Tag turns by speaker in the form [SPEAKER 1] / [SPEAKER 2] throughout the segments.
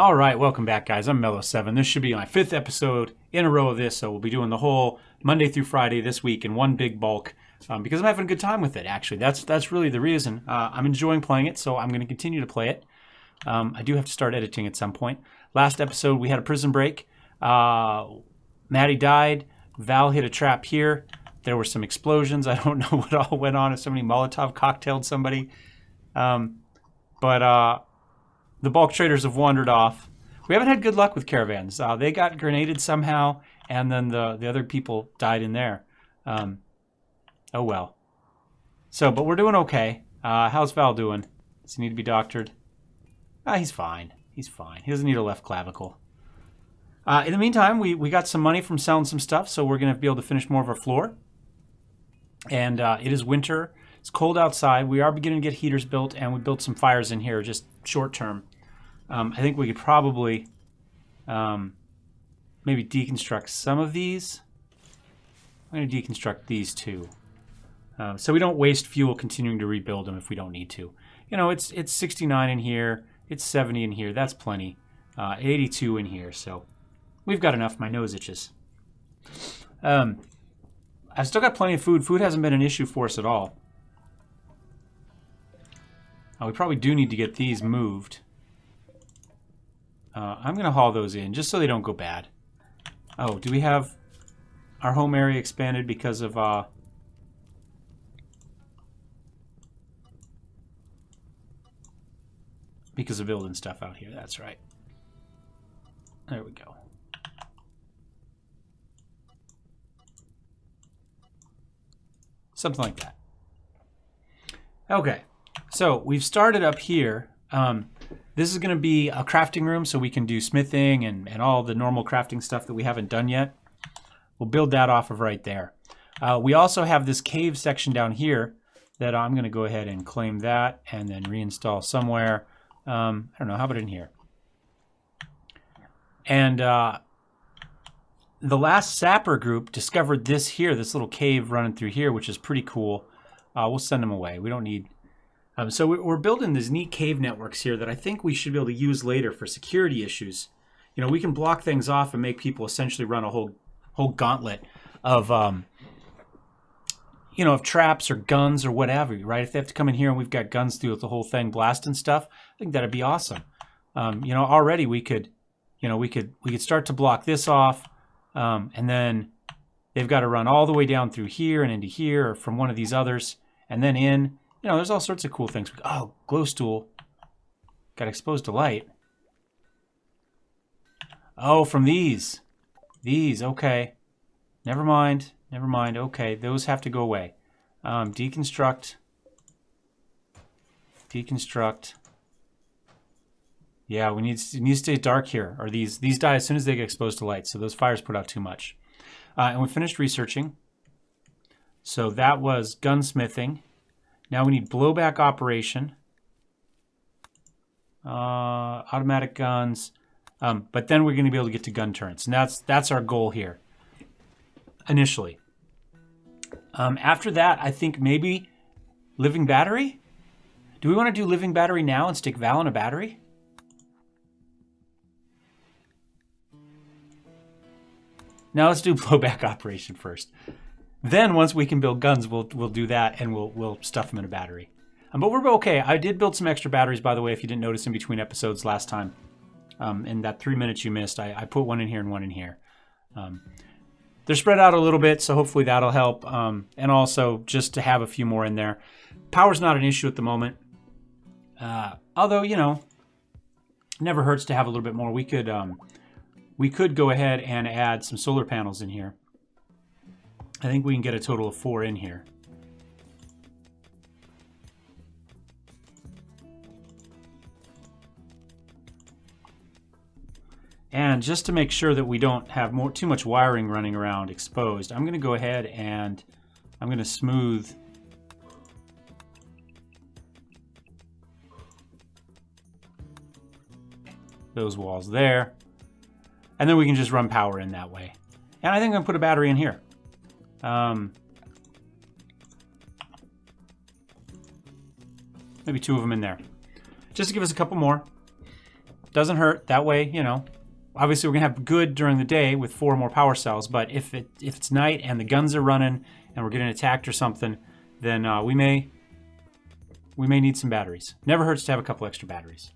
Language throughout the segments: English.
[SPEAKER 1] All right, welcome back, guys. I'm Mellowseven. This should be my 5th episode in a row of this, so we'll be doing the whole Monday through Friday this week in one big bulk because I'm having a good time with it, actually. That's really the reason. I'm enjoying playing it, so I'm going to continue to play it. I do have to start editing at some point. Last episode, we had a prison break. Maddie died. Val hit a trap here. There were some explosions. I don't know what all went on if somebody Molotov cocktailed somebody. But the bulk traders have wandered off. We haven't had good luck with caravans. They got grenaded somehow, and then the other people died in there. Oh well. So, but we're doing okay. How's Val doing? Does he need to be doctored? He's fine. He's fine. He doesn't need a left clavicle. In the meantime, we got some money from selling some stuff, so we're going to be able to finish more of our floor. And it is winter. It's cold outside. We are beginning to get heaters built, and we built some fires in here just short term. I think we could probably maybe deconstruct some of these. I'm going to deconstruct these too. So we don't waste fuel continuing to rebuild them if we don't need to. You know, it's 69 in here. It's 70 in here. That's plenty. 82 in here. So we've got enough. My nose itches. I've still got plenty of food. Food hasn't been an issue for us at all. We probably do need to get these moved. I'm going to haul those in just so they don't go bad. Oh, do we have our home area expanded because of building stuff out here? That's right. There we go. Something like that. Okay. So we've started up here. This is going to be a crafting room so we can do smithing and all the normal crafting stuff that we haven't done yet. We'll build that off of right there. We also have this cave section down here that I'm going to go ahead and claim that and then reinstall somewhere. I don't know, how about in here? And the last sapper group discovered this here, this little cave running through here, which is pretty cool. We'll send them away. We don't need... So we're building these neat cave networks here that I think we should be able to use later for security issues. You know, we can block things off and make people essentially run a whole gauntlet of, you know, of traps or guns or whatever, right? If they have to come in here and we've got guns through the whole thing, blasting stuff, I think that'd be awesome. You know, already we could start to block this off, and then they've got to run all the way down through here and into here, or from one of these others, and then in. You know, there's all sorts of cool things. Oh, glow stool. Got exposed to light. Oh, from these. These, okay. Never mind. Never mind. Okay, those have to go away. Deconstruct. Deconstruct. Yeah, we need to stay dark here. Or these die as soon as they get exposed to light. So those fires put out too much. And we finished researching. So that was gunsmithing. Now we need blowback operation, automatic guns, but then we're going to be able to get to gun turrets, and that's our goal here, initially. After that, I think maybe living battery? Do we want to do living battery now and stick Val in a battery? Now let's do blowback operation first. Then once we can build guns, we'll do that, and we'll stuff them in a battery. But we're okay. I did build some extra batteries, by the way, if you didn't notice in between episodes last time. In that 3 minutes you missed, I put one in here and one in here. They're spread out a little bit, so hopefully that'll help. And also just to have a few more in there. Power's not an issue at the moment. Although, you know, never hurts to have a little bit more. We could go ahead and add some solar panels in here. I think we can get a total of 4 in here. And just to make sure that we don't have too much wiring running around exposed, I'm going to go ahead and I'm going to smooth those walls there. And then we can just run power in that way. And I think I'm going to put a battery in here. Maybe 2 of them in there, just to give us a couple more. doesn't hurt. That way, you know, obviously we're going to have good during the day with 4 more power cells, but if it's night and the guns are running and we're getting attacked or something, then we may need some batteries. Never hurts to have a couple extra batteries.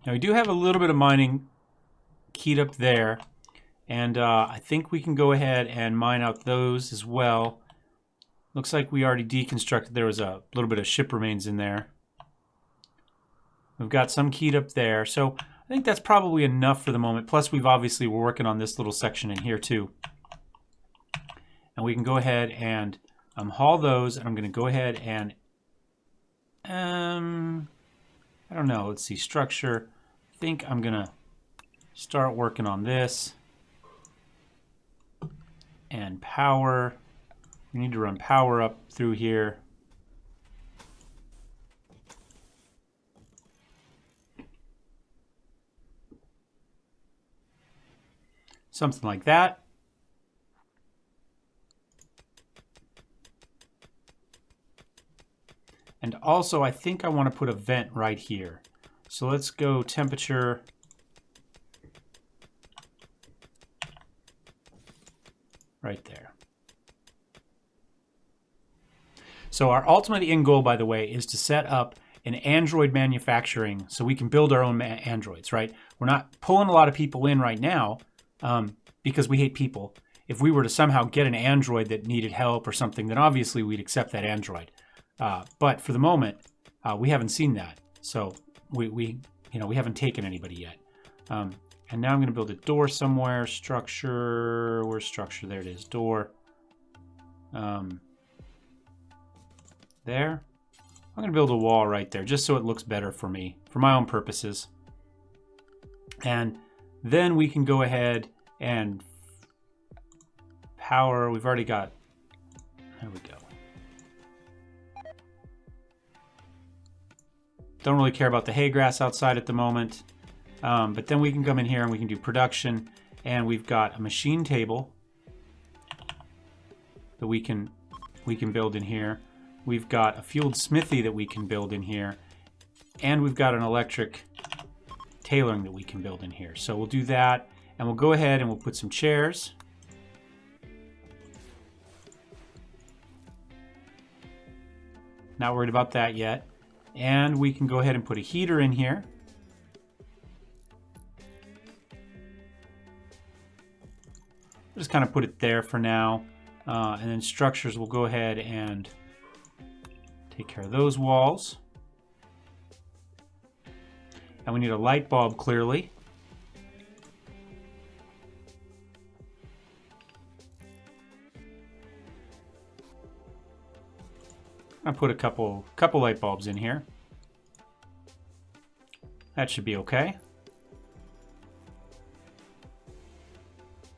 [SPEAKER 1] Now we do have a little bit of mining keyed up there, and I think we can go ahead and mine out those as well. Looks like we already deconstructed. There was a little bit of ship remains in there. We've got some keyed up there, so I think that's probably enough for the moment. Plus we're working on this little section in here too. And we can go ahead and haul those, and I'm going to go ahead and I don't know, let's see, structure. I think I'm gonna start working on this. And power. We need to run power up through here. Something like that. And also, I think I want to put a vent right here. So let's go temperature. Right there. So our ultimate end goal, by the way, is to set up an Android manufacturing so we can build our own androids, right? We're not pulling a lot of people in right now because we hate people. If we were to somehow get an android that needed help or something, then obviously we'd accept that android. But for the moment, we haven't seen that. So we haven't taken anybody yet. And now I'm going to build a door somewhere. Structure. Where's structure? There it is. Door. There. I'm going to build a wall right there just so it looks better for me, for my own purposes. And then we can go ahead and power. We've already got. There we go. Don't really care about the hay grass outside at the moment. But then we can come in here and we can do production, and we've got a machine table that we can build in here. We've got a fueled smithy that we can build in here, and we've got an electric tailoring that we can build in here. So we'll do that, and we'll go ahead and we'll put some chairs. Not worried about that yet. And we can go ahead and put a heater in here. Just kind of put it there for now. And then structures, we'll go ahead and take care of those walls. And we need a light bulb, clearly. I'll put a couple light bulbs in here. That should be okay.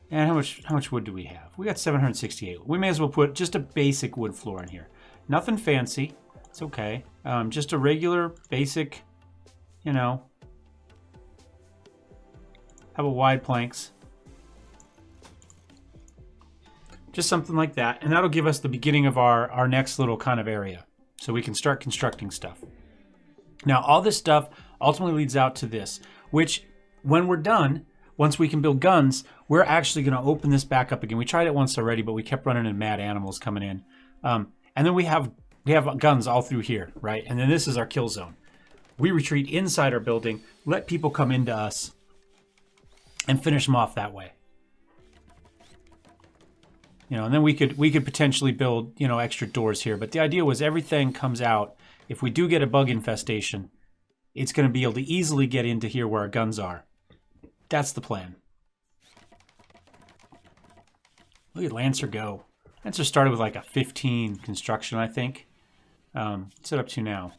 [SPEAKER 1] And how much wood do we have? We got 768. We may as well put just a basic wood floor in here. Nothing fancy. It's okay. Just a regular, basic, you know. How about wide planks? Just something like that. And that'll give us the beginning of our next little kind of area. So we can start constructing stuff. Now, all this stuff ultimately leads out to this, which when we're done, once we can build guns, we're actually going to open this back up again. We tried it once already, but we kept running into mad animals coming in. And then we have guns all through here, right? And then this is our kill zone. We retreat inside our building, let people come into us, and finish them off that way. You know, and then we could potentially build, you know, extra doors here. But the idea was everything comes out. If we do get a bug infestation, it's going to be able to easily get into here where our guns are. That's the plan. Look at Lancer go. Lancer started with like a 15 construction, I think. What's it up to now?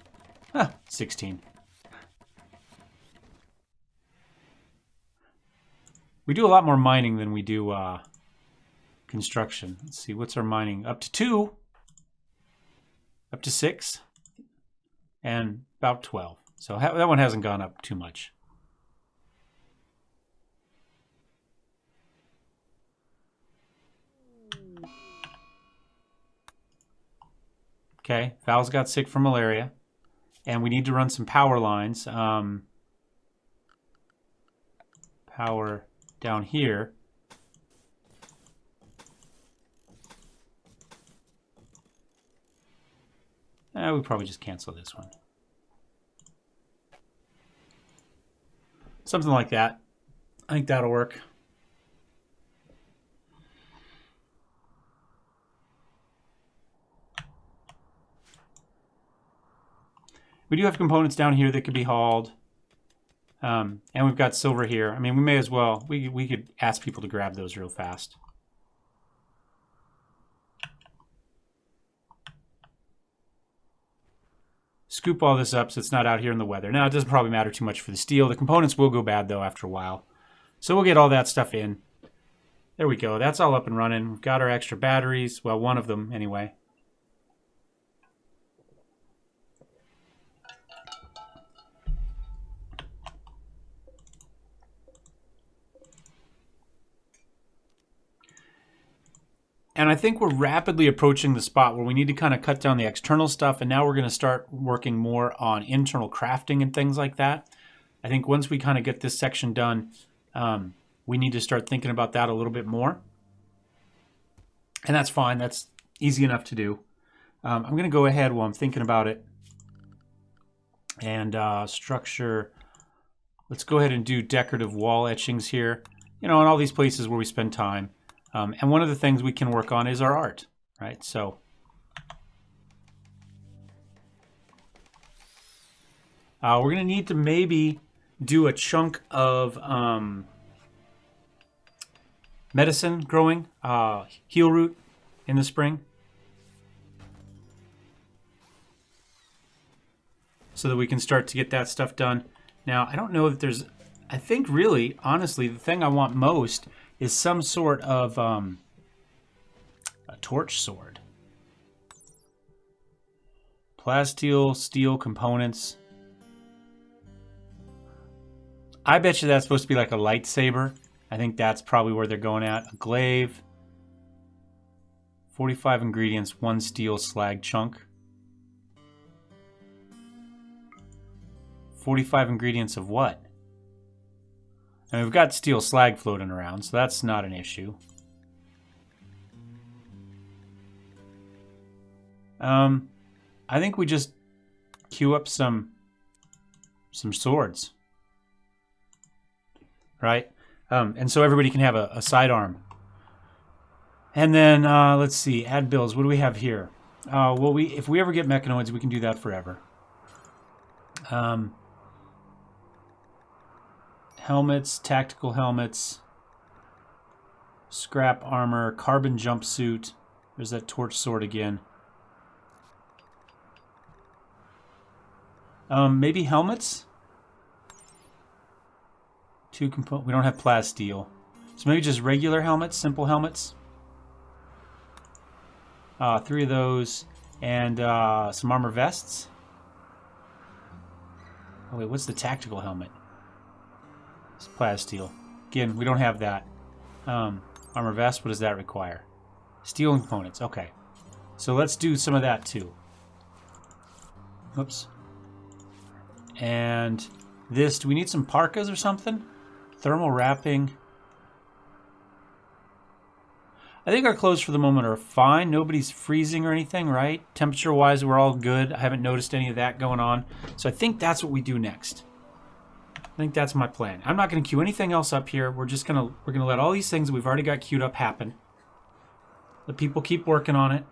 [SPEAKER 1] 16. We do a lot more mining than we do construction. Let's see, what's our mining? Up to 2. Up to 6. And about 12. So that one hasn't gone up too much. Okay, Val's got sick from malaria. And we need to run some power lines. Power down here. We probably just cancel this one. Something like that. I think that'll work. We do have components down here that could be hauled. And we've got silver here. I mean, we may as well. We could ask people to grab those real fast. Scoop all this up so it's not out here in the weather. Now, it doesn't probably matter too much for the steel. The components will go bad, though, after a while. So we'll get all that stuff in. There we go. That's all up and running. We've got our extra batteries. Well, one of them, anyway. And I think we're rapidly approaching the spot where we need to kind of cut down the external stuff, and now we're going to start working more on internal crafting and things like that. I think once we kind of get this section done, we need to start thinking about that a little bit more. And that's fine. That's easy enough to do. I'm going to go ahead while I'm thinking about it. And structure. Let's go ahead and do decorative wall etchings here. You know, in all these places where we spend time. And one of the things we can work on is our art, right? So we're going to need to maybe do a chunk of medicine growing, heal root in the spring. So that we can start to get that stuff done. Now, I don't know that there's... I think really, honestly, the thing I want most is some sort of a torch sword. Plasteel, steel components. I bet you that's supposed to be like a lightsaber. I think that's probably where they're going at. A glaive. 45 ingredients, 1 steel slag chunk. 45 ingredients of what? And we've got steel slag floating around, so that's not an issue. I think we just queue up some swords. Right? And so everybody can have a sidearm. And then, let's see, add builds. What do we have here? Well, if we ever get mechanoids, we can do that forever. Helmets, tactical helmets, scrap armor, carbon jumpsuit. There's that torch sword again. Maybe helmets? 2 components. We don't have plasteel. So maybe just regular helmets, simple helmets. 3 of those. And some armor vests. Oh wait, what's the tactical helmet? It's plasteel. Again, we don't have that. Armor vest, what does that require? Steel components, okay. So let's do some of that too. Oops. And this, do we need some parkas or something? Thermal wrapping. I think our clothes for the moment are fine. Nobody's freezing or anything, right? Temperature-wise, we're all good. I haven't noticed any of that going on. So I think that's what we do next. I think that's my plan. I'm not going to queue anything else up here. We're gonna let all these things that we've already got queued up happen. Let people keep working on it.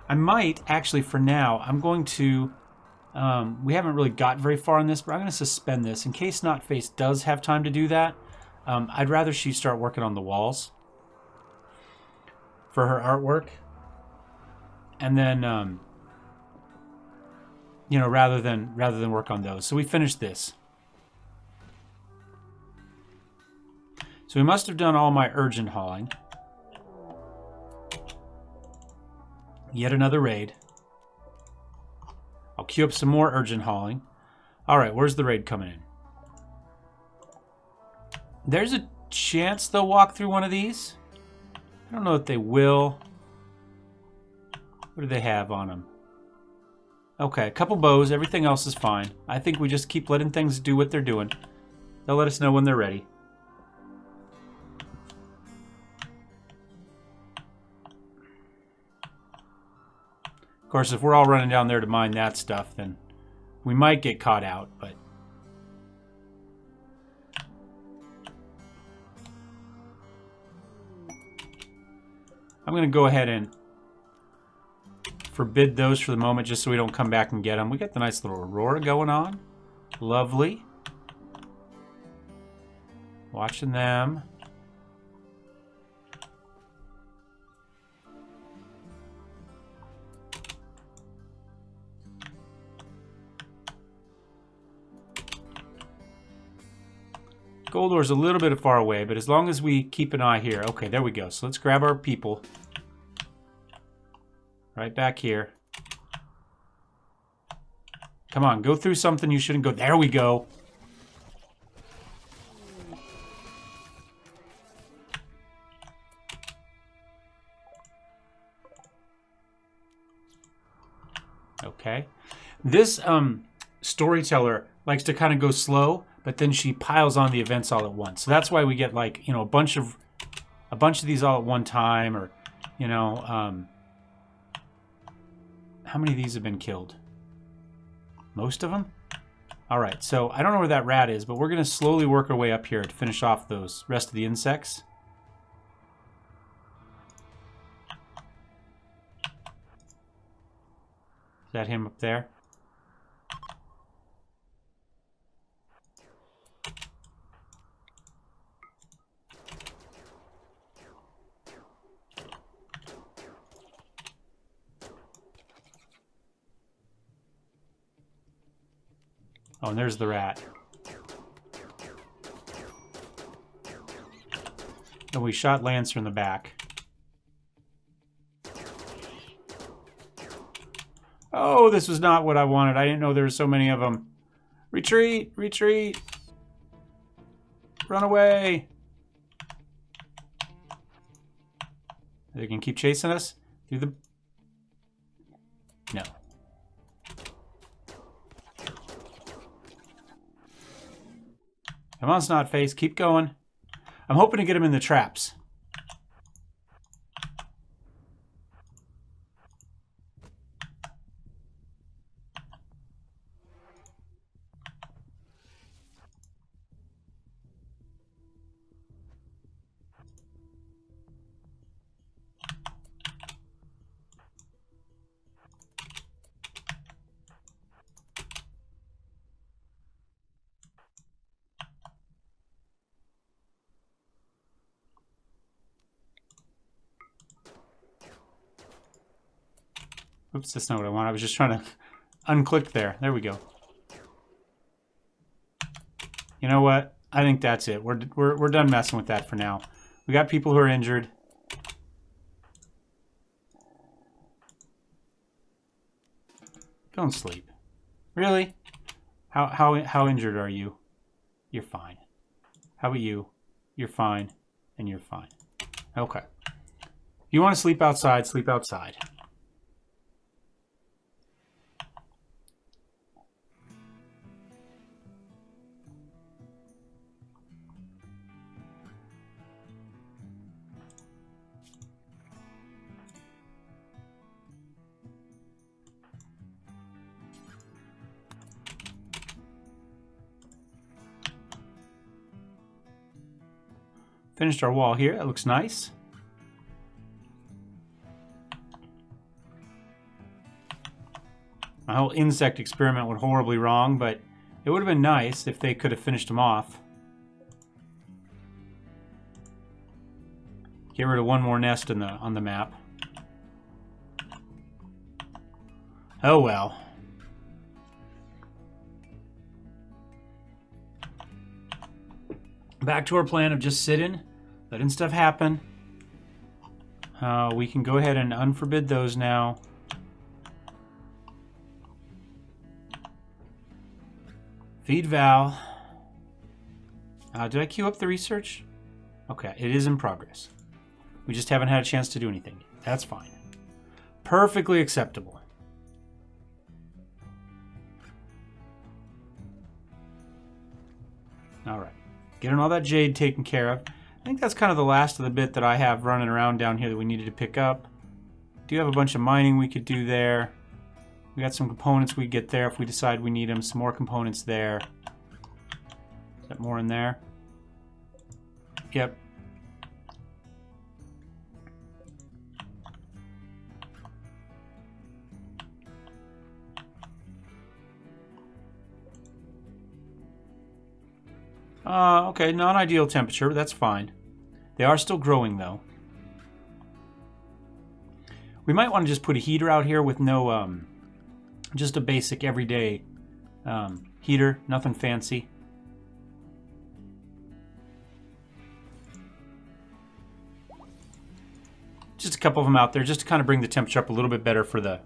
[SPEAKER 1] I might actually, for now, I'm going to. We haven't really got very far in this, but I'm going to suspend this in case Notface does have time to do that. I'd rather she start working on the walls for her artwork, and then you know, rather than work on those. So we finished this. So we must have done all my urgent hauling. Yet another raid. I'll queue up some more urgent hauling. Alright, where's the raid coming in? There's a chance they'll walk through one of these. I don't know if they will. What do they have on them? Okay, a couple bows. Everything else is fine. I think we just keep letting things do what they're doing. They'll let us know when they're ready. Of course, if we're all running down there to mine that stuff, then we might get caught out, but... I'm going to go ahead and forbid those for the moment just so we don't come back and get them. We got the nice little aurora going on. Lovely. Watching them. Goldor's a little bit far away, but as long as we keep an eye here. Okay, there we go. So let's grab our people. Right back here. Come on, go through something you shouldn't go. There we go. Okay. This storyteller likes to kind of go slow, but then she piles on the events all at once. So that's why we get, like, you know, a bunch of these all at one time, or, you know, how many of these have been killed? Most of them? All right, so I don't know where that rat is, but we're going to slowly work our way up here to finish off those rest of the insects. Is that him up there? Oh, and there's the rat. And we shot Lancer in the back. Oh, this was not what I wanted. I didn't know there were so many of them. Retreat! Retreat! Run away! They can keep chasing us through the... No. Come on, Snotface. Keep going. I'm hoping to get him in the traps. Oops, that's not what I want. I was just trying to unclick there. There we go. You know what? I think that's it. We're done messing with that for now. We got people who are injured. Don't sleep. Really? How injured are you? You're fine. How about you? You're fine, and you're fine. Okay. If you want to sleep outside, sleep outside. Finished our wall here. That looks nice. My whole insect experiment went horribly wrong, but it would have been nice if they could have finished them off. Get rid of one more nest on the map. Oh well. Back to our plan of just sitting, letting stuff happen. We can go ahead and unforbid those now. Feed Val. Did I queue up the research? Okay, it is in progress. We just haven't had a chance to do anything. That's fine. Perfectly acceptable. All right. Getting all that jade taken care of. I think that's kind of the last of the bit that I have running around down here that we needed to pick up. Do have a bunch of mining we could do there. We got some components we get there if we decide we need them. Some more components there. Is that more in there? Yep. Okay, non-ideal temperature, but that's fine. They are still growing, though. We might want to just put a heater out here with no, just a basic everyday heater, nothing fancy. Just a couple of them out there, just to kind of bring the temperature up a little bit better for the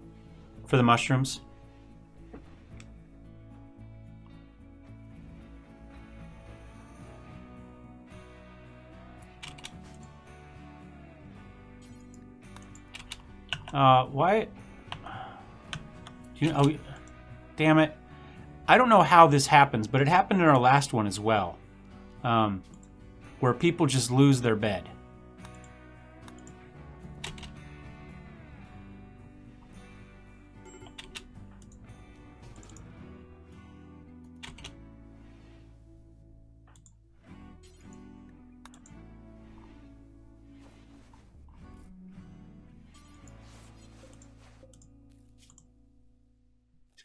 [SPEAKER 1] mushrooms. Why? Oh, damn it. I don't know how this happens, but it happened in our last one as well. Where people just lose their bed.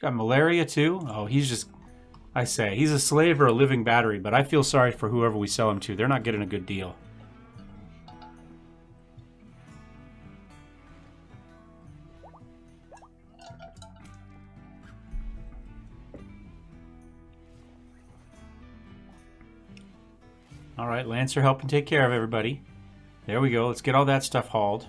[SPEAKER 1] Got malaria too? Oh, he's just... I say, he's a slave or a living battery, but I feel sorry for whoever we sell him to. They're not getting a good deal. Alright, Lancer helping take care of everybody. There we go. Let's get all that stuff hauled.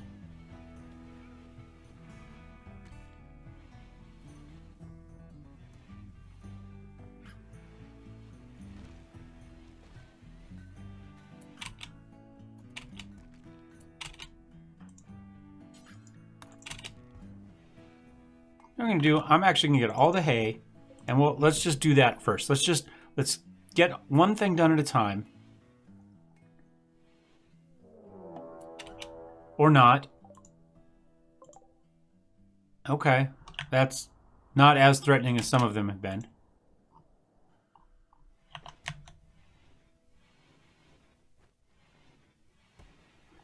[SPEAKER 1] What I'm gonna do, I'm actually gonna get all the hay, and let's just do that first. Let's get one thing done at a time. Or not. Okay, that's not as threatening as some of them have been.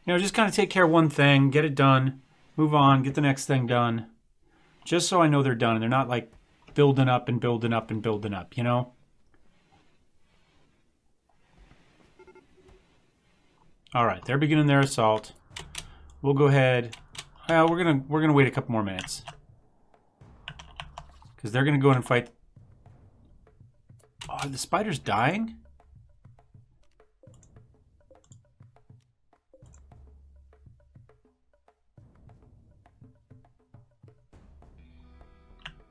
[SPEAKER 1] You know, just kind of take care of one thing, get it done, move on, get the next thing done. Just so I know they're done and they're not like building up and building up and building up, you know? Alright, they're beginning their assault. We'll go ahead. Well, we're gonna wait a couple more minutes. Because they're gonna go in and fight. Oh, are the spiders dying?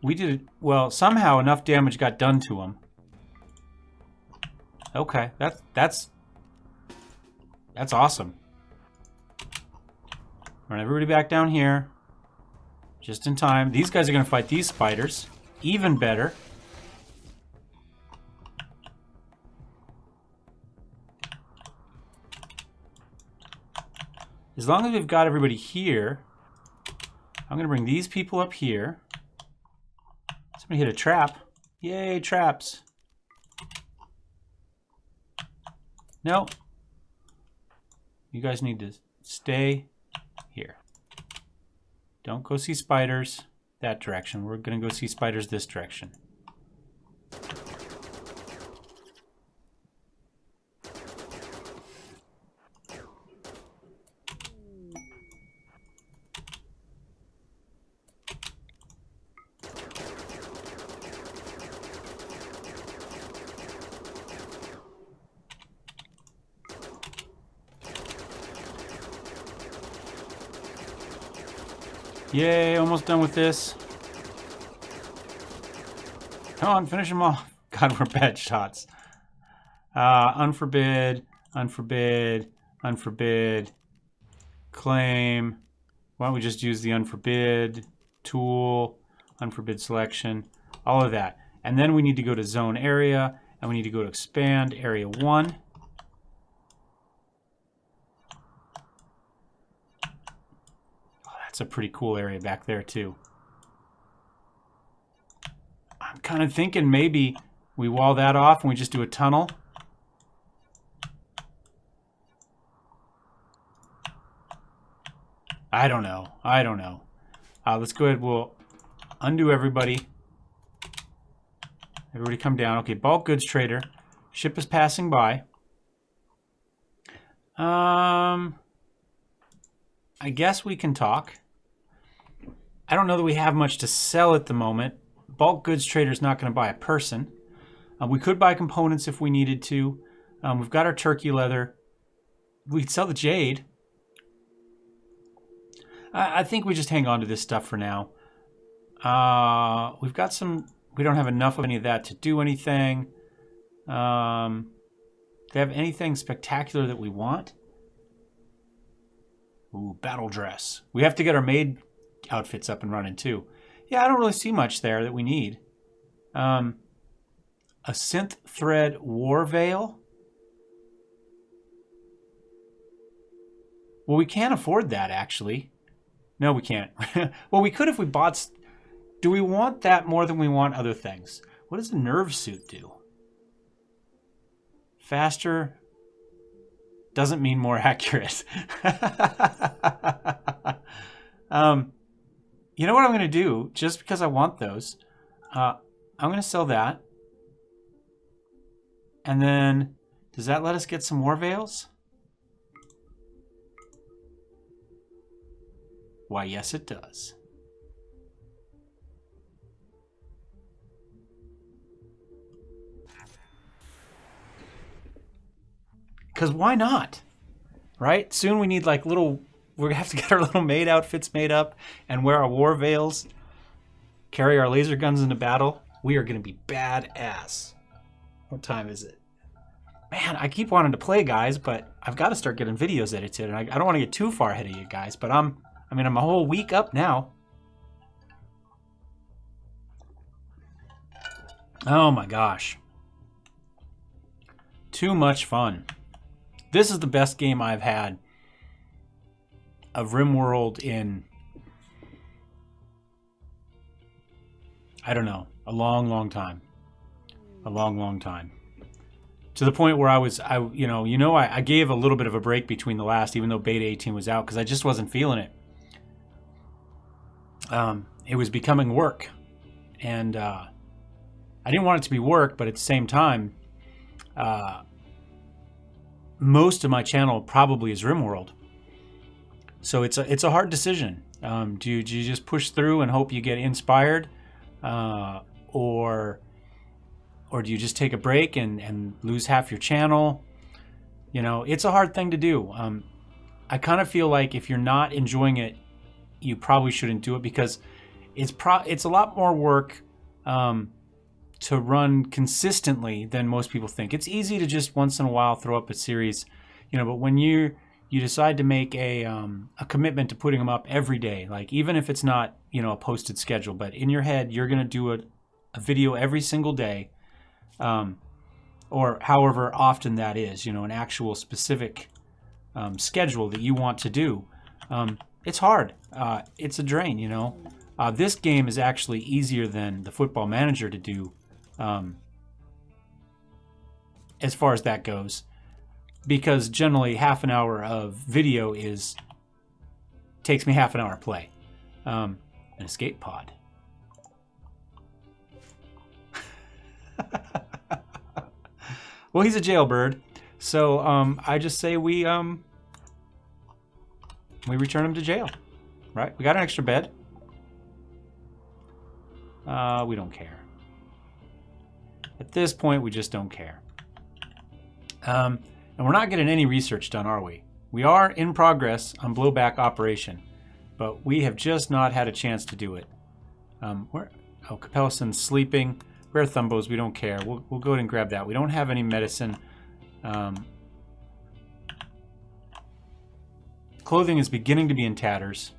[SPEAKER 1] We did it. Well, somehow enough damage got done to them. Okay, that's awesome. Run everybody back down here. Just in time. These guys are going to fight these spiders. Even better. As long as we've got everybody here, I'm going to bring these people up here. Somebody hit a trap. Yay, traps. No. You guys need to stay here. Don't go see spiders that direction. We're going to go see spiders this direction. Yay, almost done with this. Come on, finish them off. God, we're bad shots. Unforbid, unforbid, unforbid. Claim, Why don't we just use the unforbid tool, unforbid selection, all of that. And then we need to go to zone area, and we need to go to expand area 1. Oh, that's a pretty cool area back there too. I'm kind of thinking maybe we wall that off and we just do a tunnel. I don't know. I don't know. Let's go ahead. We'll undo everybody. Everybody come down. Okay, bulk goods trader. Ship is passing by. I guess we can talk. I don't know that we have much to sell at the moment. Bulk goods trader is not going to buy a person. We could buy components if we needed to. We've got our turkey leather. We could sell the jade. I think we just hang on to this stuff for now. We've got some... We don't have enough of any of that to do anything. Do they have anything spectacular that we want? Ooh, battle dress. We have to get our maid outfits up and running too. Yeah, I don't really see much there that we need. A synth thread war veil. Well, we can't afford that actually. No, we can't. Well, we could if we bought... Do we want that more than we want other things? What does a nerve suit do? Faster doesn't mean more accurate. You know what I'm going to do? Just because I want those, I'm going to sell that. And then, does that let us get some more veils? Why, yes, it does. Because why not? Right? Soon we need like little... We're going to have to get our little maid outfits made up and wear our war veils. Carry our laser guns into battle. We are going to be badass. What time is it? Man, I keep wanting to play, guys, but I've got to start getting videos edited. And I don't want to get too far ahead of you guys, but I'm a whole week up now. Oh my gosh. Too much fun. This is the best game I've had of Rimworld in, I don't know, a long, long time. A long, long time. To the point where I gave a little bit of a break between the last, even though Beta 18 was out, because I just wasn't feeling it. It was becoming work. And I didn't want it to be work, but at the same time, most of my channel probably is Rimworld. So it's a hard decision. Do you just push through and hope you get inspired? Or do you just take a break and lose half your channel? You know, it's a hard thing to do. I kind of feel like if you're not enjoying it, you probably shouldn't do it, because it's a lot more work to run consistently than most people think. It's easy to just once in a while throw up a series, but when you decide to make a commitment to putting them up every day, like even if it's not a posted schedule, but in your head you're going to do a video every single day, or however often that is, an actual specific schedule that you want to do. It's hard. It's a drain. This game is actually easier than the Football Manager to do, as far as that goes, because generally half an hour of video takes me half an hour to play. An escape pod. Well, he's a jailbird, so I just say we return him to jail. Right? We got an extra bed. We don't care. At this point, we just don't care. And we're not getting any research done, are we? We are in progress on blowback operation, but we have just not had a chance to do it. Capellison's sleeping. Rare thumbos, we don't care. We'll go ahead and grab that. We don't have any medicine. Clothing is beginning to be in tatters.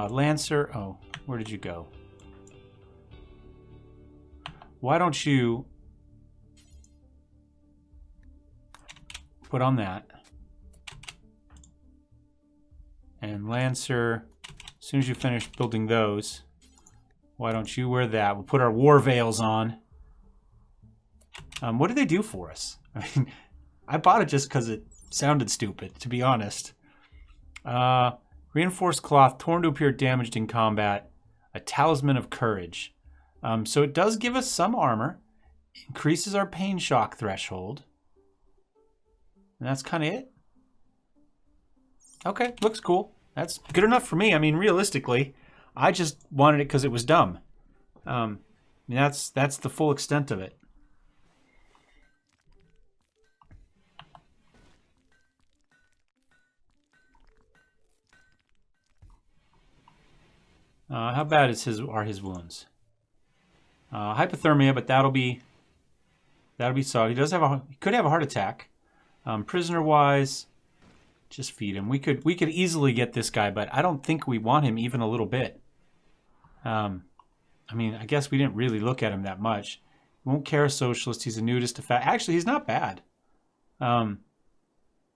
[SPEAKER 1] Lancer. Oh, where did you go? Why don't you put on that? And Lancer, as soon as you finish building those, why don't you wear that? We'll put our war veils on. What do they do for us? I mean, I bought it just because it sounded stupid, to be honest. Reinforced cloth, torn to appear damaged in combat. A talisman of courage. So it does give us some armor. Increases our pain shock threshold. And that's kind of it. Okay, looks cool. That's good enough for me. I mean, realistically, I just wanted it because it was dumb. I mean, that's the full extent of it. How bad are his wounds? Hypothermia, but that'll be solid. He could have a heart attack. Prisoner wise, just feed him. We could easily get this guy, but I don't think we want him even a little bit. I mean, I guess we didn't really look at him that much. Won't care a socialist. He's a nudist. Actually, he's not bad. I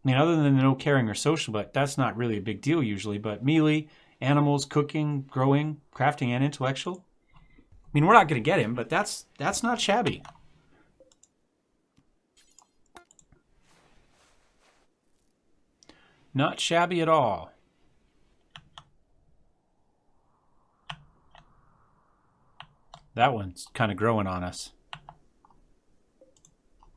[SPEAKER 1] mean, other than the no caring or social, but that's not really a big deal usually. But melee, animals, cooking, growing, crafting, and intellectual. I mean, we're not going to get him, but that's not shabby. Not shabby at all. That one's kind of growing on us.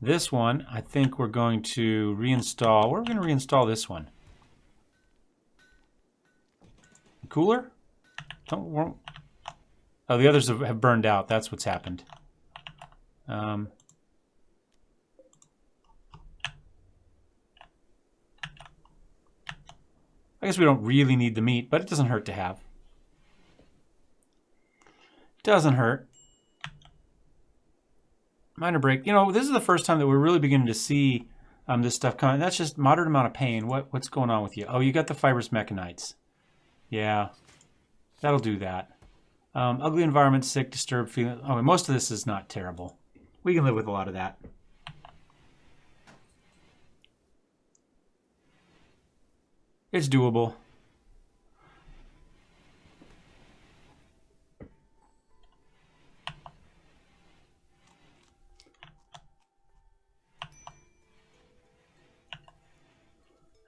[SPEAKER 1] This one, I think we're going to reinstall. We're going to reinstall this one. Cooler? Oh, the others have burned out. That's what's happened. I guess we don't really need the meat, but it doesn't hurt to have. Doesn't hurt. Minor break. You know, this is the first time that we're really beginning to see this stuff coming. That's just moderate amount of pain. What's going on with you? Oh, you got the fibrous mechanites. Yeah, that'll do that. Ugly environment, sick, disturbed feeling. Oh, most of this is not terrible. We can live with a lot of that. It's doable.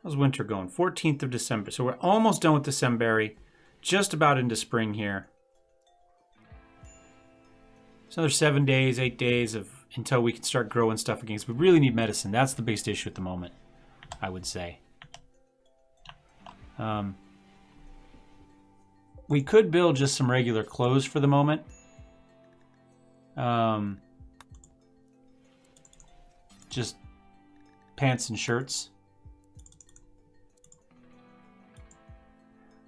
[SPEAKER 1] How's winter going? 14th of December. So we're almost done with December. Just about into spring here. It's another 7 days, 8 days until we can start growing stuff again. We really need medicine. That's the biggest issue at the moment, I would say. We could build just some regular clothes for the moment. Just pants and shirts.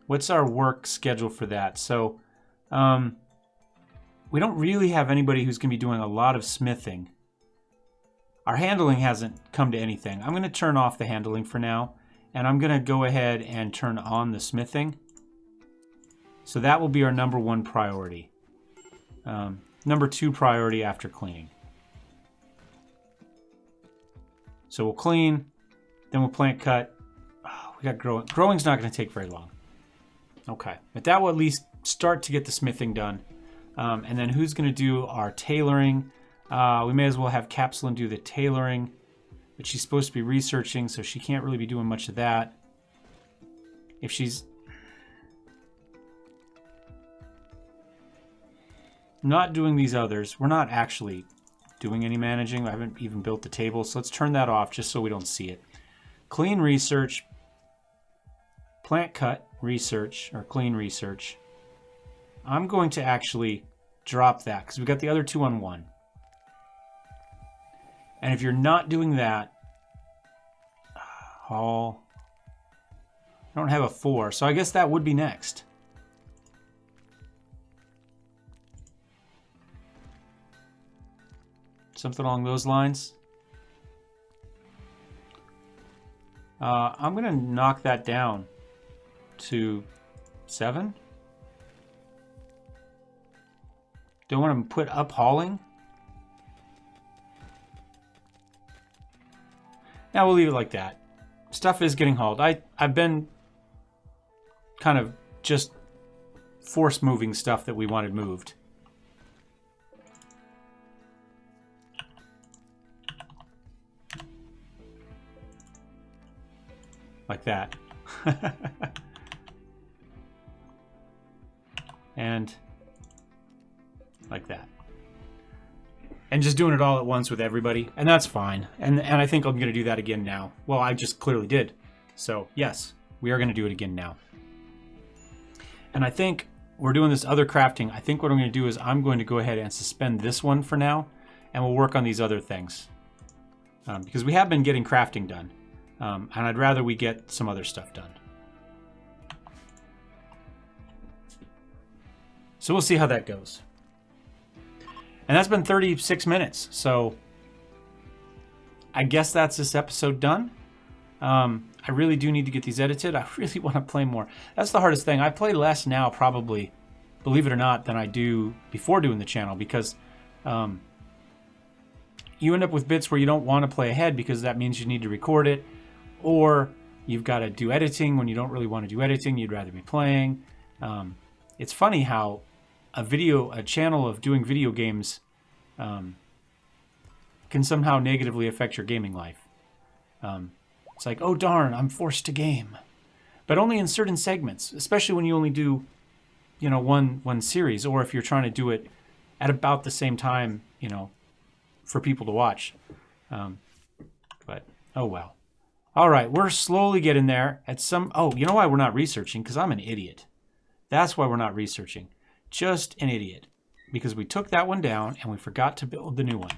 [SPEAKER 1] What's our work schedule for that? So, we don't really have anybody who's going to be doing a lot of smithing. Our handling hasn't come to anything. I'm going to turn off the handling for now, and I'm going to go ahead and turn on the smithing. So that will be our number one priority. Number two priority after cleaning. So we'll clean, then we'll plant cut. Oh, we got growing. Growing's not going to take very long. Okay, but that will at least start to get the smithing done. And then who's going to do our tailoring? We may as well have Capsulin do the tailoring, but she's supposed to be researching, so she can't really be doing much of that. If she's not doing these others, we're not actually doing any managing. I haven't even built the table, so let's turn that off just so we don't see it. Clean research, plant cut research, or clean research. I'm going to actually drop that because we've got the other two on one. And if you're not doing that, I don't have a 4, so I guess that would be next. Something along those lines. I'm going to knock that down to 7. Do I want to put up hauling? Now we'll leave it like that. Stuff is getting hauled. I've been kind of just force moving stuff that we wanted moved. Like that. And like that. And just doing it all at once with everybody, and that's fine. And I think I'm going to do that again now. Well, I just clearly did. So, yes, we are going to do it again now. And I think we're doing this other crafting. I think what I'm going to do is I'm going to go ahead and suspend this one for now, and we'll work on these other things. Because we have been getting crafting done. And I'd rather we get some other stuff done. So we'll see how that goes. And that's been 36 minutes. So I guess that's this episode done. I really do need to get these edited. I really want to play more. That's the hardest thing. I play less now, probably, believe it or not, than I do before doing the channel. Because you end up with bits where you don't want to play ahead because that means you need to record it. Or you've got to do editing when you don't really want to do editing. You'd rather be playing. It's funny how a channel of doing video games can somehow negatively affect your gaming life. It's like, oh darn, I'm forced to game. But only in certain segments, especially when you only do, one series, or if you're trying to do it at about the same time, for people to watch. But, oh well. All right, we're slowly getting there. Oh, you know why we're not researching? Because I'm an idiot. That's why we're not researching. Just an idiot. Because we took that one down and we forgot to build the new one.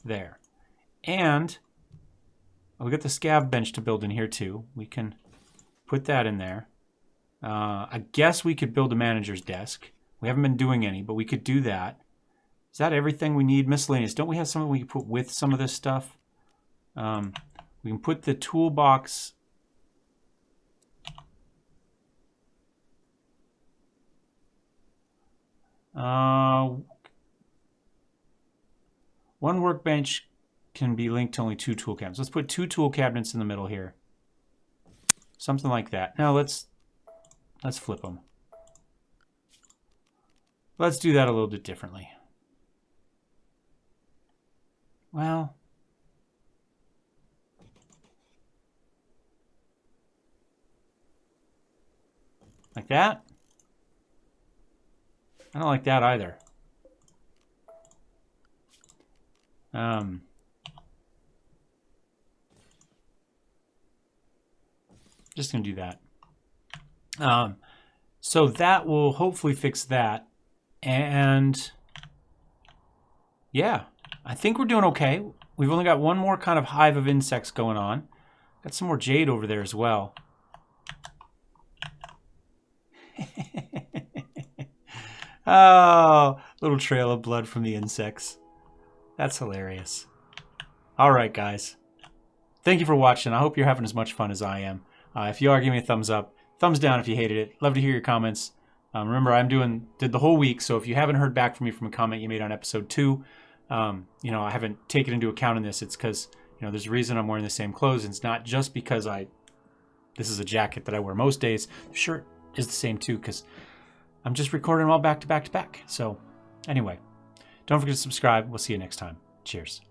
[SPEAKER 1] There. And we got the scav bench to build in here too. We can put that in there. I guess we could build a manager's desk. We haven't been doing any, but we could do that. Is that everything we need? Miscellaneous. Don't we have something we can put with some of this stuff? We can put the toolbox. One workbench can be linked to only 2 tool cabinets. Let's put 2 tool cabinets in the middle here. Something like that. Now let's flip them. Let's do that a little bit differently. Well, like that? I don't like that either. Just gonna do that. So that will hopefully fix that. And yeah, I think we're doing okay. We've only got one more kind of hive of insects going on. Got some more jade over there as well. Oh, little trail of blood from the insects. That's hilarious. All right, guys. Thank you for watching. I hope you're having as much fun as I am. If you are, give me a thumbs up. Thumbs down if you hated it. Love to hear your comments. Remember, did the whole week, so if you haven't heard back from me from a comment you made on episode 2, I haven't taken into account in this. It's because, there's a reason I'm wearing the same clothes. And it's not just because this is a jacket that I wear most days. The shirt is the same too, because I'm just recording them all back to back to back. So anyway, don't forget to subscribe. We'll see you next time. Cheers.